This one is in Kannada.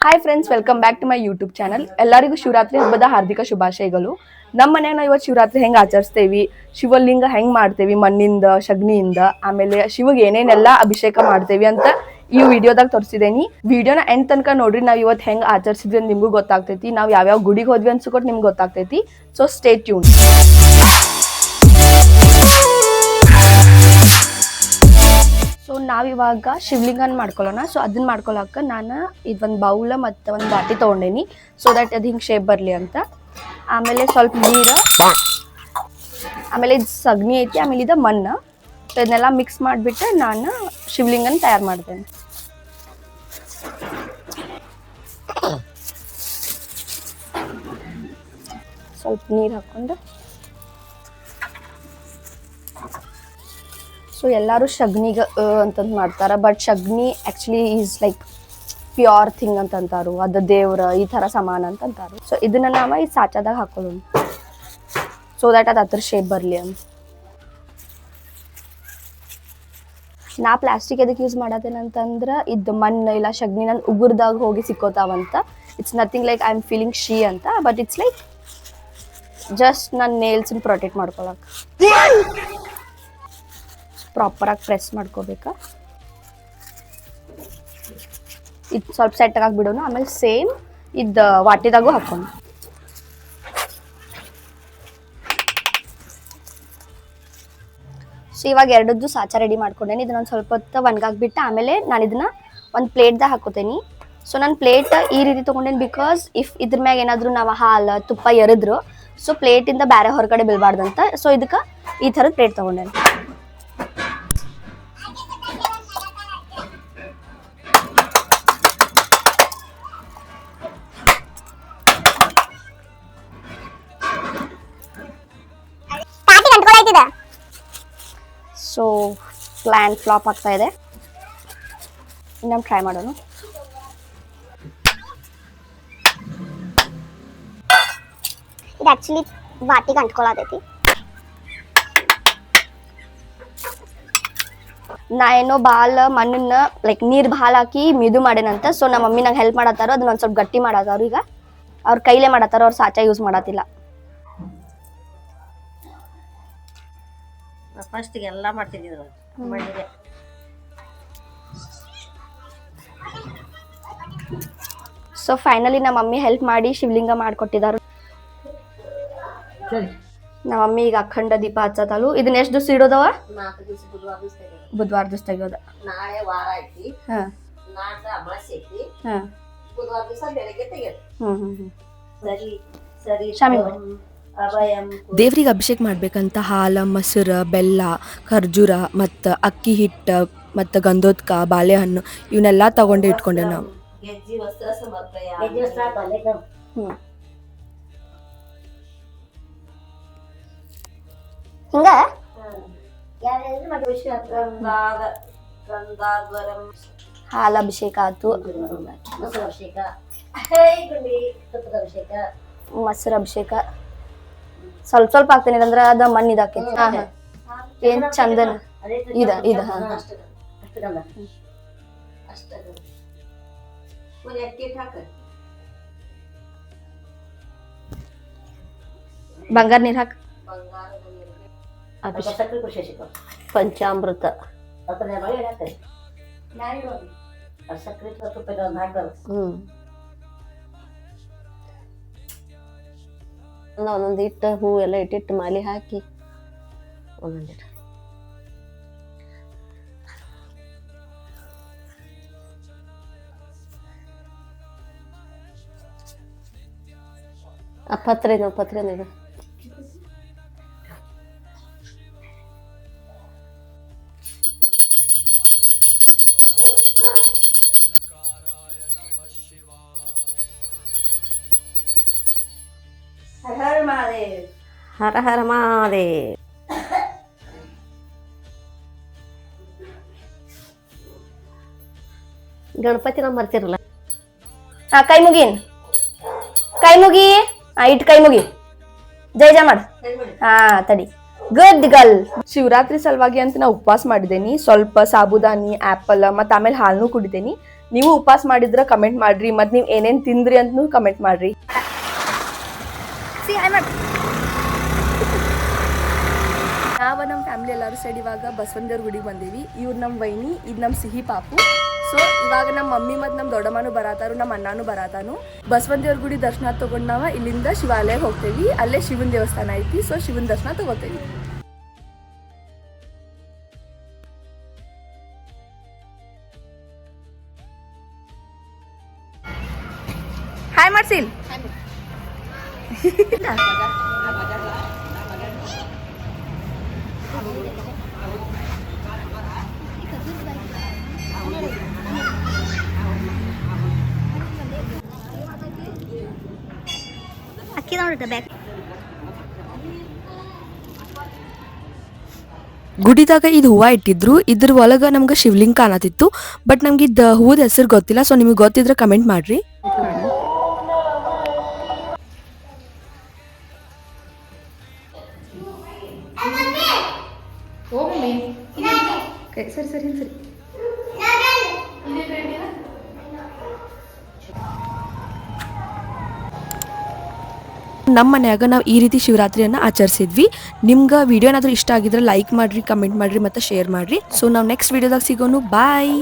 Hi friends, welcome back to my YouTube channel. ಎಲ್ಲರಿಗೂ ಶಿವರಾತ್ರಿ ಹಬ್ಬದ ಹಾರ್ದಿಕ ಶುಭಾಶಯಗಳು. ನಮ್ಮ ಮನ್ಯಾಗ ನಾವು ಇವತ್ತು ಶಿವರಾತ್ರಿ ಹೆಂಗೆ ಆಚರಿಸ್ತೇವಿ, ಶಿವಲಿಂಗ ಹೆಂಗೆ ಮಾಡ್ತೇವಿ ಮಣ್ಣಿಂದ ಶಗ್ನಿಯಿಂದ, ಆಮೇಲೆ ಶಿವಗೆ ಏನೇನೆಲ್ಲ ಅಭಿಷೇಕ ಮಾಡ್ತೇವಿ ಅಂತ ಈ ವಿಡಿಯೋದಾಗ ತೋರಿಸಿದೇನಿ. ವಿಡಿಯೋನ ಎಂಡ್ ತನಕ ನೋಡ್ರಿ. ನಾವು ಇವತ್ತು ಹೆಂಗೆ ಆಚರಿಸಿದ್ವಿ ಅಂತ ನಿಮ್ಗೂ ಗೊತ್ತಾಗ್ತೈತಿ. ನಾವು ಯಾವ್ಯಾವ ಗುಡಿಗೆ ಹೋದ್ವಿ ಅನ್ಸ್ಕೊಟ್ಟು ನಿಮ್ಗೆ ಗೊತ್ತಾಗ್ತೈತಿ. So stay tune. ಸೊ ನಾವಿವಾಗ ಶಿವಲಿಂಗನ ಮಾಡ್ಕೊಳ್ಳೋಣ. ಸೊ ಅದನ್ನ ಮಾಡ್ಕೊಳಕ್ಕೆ ನಾನು ಇದೊಂದು ಬೌಲ ಮತ್ತು ಒಂದು ಬಾಟಿ ತೊಗೊಂಡೇನಿ, ಸೊ ದಟ್ ಅದು ಹಿಂಗೆ ಶೇಪ್ ಬರಲಿ ಅಂತ. ಆಮೇಲೆ ಸ್ವಲ್ಪ ನೀರು, ಆಮೇಲೆ ಇದು ಸಗಣಿ ಐತಿ, ಆಮೇಲೆ ಇದು ಮಣ್ಣು. ಸೊ ಇದನ್ನೆಲ್ಲ ಮಿಕ್ಸ್ ಮಾಡಿಬಿಟ್ಟು ನಾನು ಶಿವಲಿಂಗನ ತಯಾರು ಮಾಡ್ತೇನೆ. ಸ್ವಲ್ಪ ನೀರು ಹಾಕ್ಕೊಂಡು, ಸೊ ಎಲ್ಲರೂ ಶಗ್ನಿಗೆ ಅಂತಂದು ಮಾಡ್ತಾರೆ, ಬಟ್ ಶಗ್ನಿ actually is like pure thing ಅಂತಂತಾರು, ಅದು ದೇವ್ರ ಈ ಥರ ಸಮಾನ ಅಂತಂತಾರು. ಸೊ ಇದನ್ನು ನಾವು ಈ ಸಾಚದಾಗ ಹಾಕೊಳ್ಳೋಣ, ಸೊ ದ್ಯಾಟ್ ಅದು ಅದ್ರ ಶೇಪ್ ಬರಲಿ ಅಂತ. ನಾ ಪ್ಲಾಸ್ಟಿಕ್ ಎದಕ್ಕೆ ಯೂಸ್ ಮಾಡತ್ತೇನಂತಂದ್ರೆ, ಇದು ಮಣ್ಣು ಇಲ್ಲ ಶಗ್ನಿ ನನ್ನ ಉಗುರ್ದಾಗ ಹೋಗಿ ಸಿಕ್ಕೋತಾವಂತ. It's nothing like I am feeling she ಅಂತ, ಬಟ್ ಇಟ್ಸ್ ಲೈಕ್ ಜಸ್ಟ್ ನನ್ನ ನೇಲ್ಸನ್ನ ಪ್ರೊಟೆಕ್ಟ್ ಮಾಡ್ಕೊಳಕ್ಕೆ. ಪ್ರಾಪರಾಗಿ ಪ್ರೆಸ್ ಮಾಡ್ಕೋಬೇಕಾ. ಇದು ಸ್ವಲ್ಪ ಸೆಟ್ ಆಗಿಬಿಡೋಣ. ಆಮೇಲೆ ಸೇಮ್ ಇದು ವಾಟಿದಾಗೂ ಹಾಕೋಣ. ಸೊ ಇವಾಗ ಎರಡದ್ದು ಸಾಚ ರೆಡಿ ಮಾಡ್ಕೊಂಡೇನಿ. ಇದನ್ನೊಂದು ಸ್ವಲ್ಪ ಹೊತ್ತು ಒಣಗಾಕ್ಬಿಟ್ಟು ಆಮೇಲೆ ನಾನು ಇದನ್ನ ಒಂದು ಪ್ಲೇಟ್ದಾಗ ಹಾಕೋತೇನೆ. ಸೊ ನಾನು ಪ್ಲೇಟ್ ಈ ರೀತಿ ತೊಗೊಂಡೇನಿ ಬಿಕಾಸ್ ಇಫ್ ಇದ್ರ ಮ್ಯಾಗ ಏನಾದರೂ ನಾವು ಹಾಲು ತುಪ್ಪ ಎರೆದ್ರು ಸೊ ಪ್ಲೇಟಿಂದ ಬೇರೆ ಹೊರಗಡೆ ಬೀಳಬಾರ್ದಂತ. ಸೊ ಇದಕ್ಕೆ ಈ ಥರದ ಪ್ಲೇಟ್ ತೊಗೊಂಡೇನಿ. ಸೊ ಪ್ಲಾನ್ ಫ್ಲಾಪ್ ಆಗ್ತಾ ಇದೆ, ಇನ್ನೊಂದು ಟ್ರೈ ಮಾಡೋಣ. ಇದು ಆ್ಯಕ್ಚುಲಿ ವಾಟಿಗೆ ಅಂಟ್ಕೊಳ್ಳತೈತಿ. ನಾ ಏನೋ ಭಾಳ ಮಣ್ಣನ್ನ ಲೈಕ್ ನೀರು ಭಾಳ ಹಾಕಿ ಮಿದು ಮಾಡೇನಂತ. ಸೊ ನಮ್ಮ ಮಮ್ಮಿ ನಂಗೆ ಹೆಲ್ಪ್ ಮಾಡತ್ತಾರೋ, ಅದನ್ನ ಒಂದು ಸ್ವಲ್ಪ ಗಟ್ಟಿ ಮಾಡತ್ತಾರು. ಈಗ ಅವ್ರ ಕೈಲೇ ಮಾಡತ್ತಾರ, ಅವ್ರು ಸಾಚ ಯೂಸ್ ಮಾಡತ್ತಿಲ್ಲ. ಫಸ್ಟಿಗೆ ಎಲ್ಲ ಮಾಡ್ತಿದ್ದಿದ್ರು ಮಣ್ಣಿಗೆ. ಸೊ ಫೈನಲಿ ನಮ್ಮ ಮಮ್ಮಿ ಹೆಲ್ಪ್ ಮಾಡಿ ಶಿವಲಿಂಗ ಮಾಡಿಕೊಟ್ಟಿದ್ದಾರೆ. ನಮ್ಮ ಮಮ್ಮಿ ಈಗ ಅಖಂಡ ದೀಪ ಹಚ್ಚತಾಳು. ಇದನ್ನ ಎಷ್ಟು ದಿವಸ ಇಡೋದವ? 4 ದಿವಸ ಬುಧವಾರ ದಿವಸ ತೆಗಿಯೋದ. ನಾಳೆ ವಾರ ಐತಿ, ನಾಡ್ದ ಅಮಾವಾಸ್ಯೆ ಐತಿ, ಬುಧವಾರ ದಿವಸ ಬೆಳಗ್ಗೆ ತೆಗೆಯೋದು. ಸರಿ ಸರಿ ಶಾಮಿ ದೇವ್ರಿಗೆ ಅಭಿಷೇಕ ಮಾಡ್ಬೇಕಂತ ಹಾಲು, ಮೊಸರು, ಬೆಲ್ಲ, ಖರ್ಜೂರ ಮತ್ತು ಅಕ್ಕಿ ಹಿಟ್ಟು ಮತ್ತು ಗಂಧೋದ್ಕ, ಬಾಳೆಹಣ್ಣು ಇವನ್ನೆಲ್ಲ ತಗೊಂಡು ಇಟ್ಕೊಂಡೆ ನಾವು. ಗೆಜ್ಜಿ ವಸ್ತ್ರ ಸಮರ್ಪಯ. ಹಿಂಗ ಹಾಲು ಅಭಿಷೇಕ ಆಯ್ತು, ಮೊಸರು ಅಭಿಷೇಕ, ಅಭಿಷೇಕ, ಮೊಸರು ಅಭಿಷೇಕ ಸ್ವಲ್ಪ ಸ್ವಲ್ಪ ಹಾಕ್ತೇನೆ, ಅಂದ್ರೆ ಅದ ಮಣ್ಣು ಇದಾಕೈತಿ. ಏನ್ ಚಂದನ ಇದ ಇದ ಬಂಗಾರ ನೀರ್ ಹಾಕ. ಪಂಚಾಮೃತ ಒಂದೊಂದು ಇಟ್ಟು ಹೂ ಎಲ್ಲ ಇಟ್ಟಿಟ್ಟು ಮಾಲಿ ಹಾಕಿ ಒಂದೊಂದಿಟ್ಟು ಆ ಪತ್ರೆನೋ ಇದು ಹರ ಹರ ಮಹಾದೇವ್. ಗಣಪತಿ ನಾವು ಮರ್ತಿರಲ್ಲ. ಕೈ ಮುಗಿನ್, ಕೈ ಮುಗಿ, ಇಟ್ ಕೈ ಮುಗಿ, ಜೈ ಜೈ ಮಾಡು. ಹಾ ತಡಿ, ಗುಡ್ ಗರ್ಲ್. ಶಿವರಾತ್ರಿ ಸಲುವಾಗಿ ಅಂತ ನಾ ಉಪವಾಸ ಮಾಡಿದ್ದೇನಿ. ಸ್ವಲ್ಪ ಸಾಬುದಾನಿ, ಆ್ಯಪಲ್ ಮತ್ತು ಆಮೇಲೆ ಹಾಲನ್ನು ಕುಡಿತೇನಿ. ನೀವು ಉಪವಾಸ ಮಾಡಿದ್ರ ಕಮೆಂಟ್ ಮಾಡ್ರಿ, ಮತ್ತು ನೀವು ಏನೇನು ತಿಂದ್ರಿ ಅಂತನೂ ಕಮೆಂಟ್ ಮಾಡ್ರಿ. ನಾವು ನಮ್ಮ ಫ್ಯಾಮಿಲಿ ಎಲ್ಲರೂ ಸೈಡ್ ಇವಾಗ ಬಸವನದೇವ್ರ ಗುಡಿಗೆ ಬಂದೀವಿ. ಇವ್ರು ನಮ್ಮ ವೈನಿ, ಇದು ನಮ್ಮ ಸಿಹಿ ಪಾಪು. ಸೊ ಇವಾಗ ನಮ್ಮ ಮಮ್ಮಿ ಮತ್ತು ನಮ್ಮ ದೊಡ್ಡಮ್ಮನೂ ಬರತಾರು, ನಮ್ಮ ಅಣ್ಣನೂ ಬರತಾನು. ಬಸವನದೇವ್ರ ಗುಡಿ ದರ್ಶನ ತೊಗೊಂಡು ನಾವು ಇಲ್ಲಿಂದ ಶಿವಾಲಯಕ್ಕೆ ಹೋಗ್ತೇವಿ. ಅಲ್ಲೇ ಶಿವನ ದೇವಸ್ಥಾನ ಐತಿ. ಸೊ ಶಿವನ ದರ್ಶನ ತಗೋತೇವಿ. ಹಾಯ್ ಮಾಡ್ಸಿಲ್. ಗುಡಿದಾಗ ಇದು ಹೂವು ಇಟ್ಟಿದ್ರು. ಇದ್ರ ಒಳಗ ನಮ್ಗೆ ಶಿವಲಿಂಗ ಕಾಣತಿತ್ತು. ಬಟ್ ನಮ್ಗೆ ಇದು ಹೂವದ ಹೆಸರು ಗೊತ್ತಿಲ್ಲ. ಸೊ ನಿಮಗೆ ಗೊತ್ತಿದ್ರೆ ಕಮೆಂಟ್ ಮಾಡ್ರಿ. ನಮ್ಮ ಮನ್ಯಾಗ ನಾವು ಈ ರೀತಿ ಶಿವರಾತ್ರಿಯನ್ನು ಆಚರಿಸಿದ್ವಿ. ನಿಮ್ಗೆ ವಿಡಿಯೋ ಏನಾದರೂ ಇಷ್ಟ ಆಗಿದ್ರೆ ಲೈಕ್ ಮಾಡಿರಿ, ಕಮೆಂಟ್ ಮಾಡಿರಿ ಮತ್ತು ಶೇರ್ ಮಾಡಿರಿ. ಸೊ ನಾವು ನೆಕ್ಸ್ಟ್ ವಿಡಿಯೋದಾಗ ಸಿಗೋನು. ಬಾಯ್.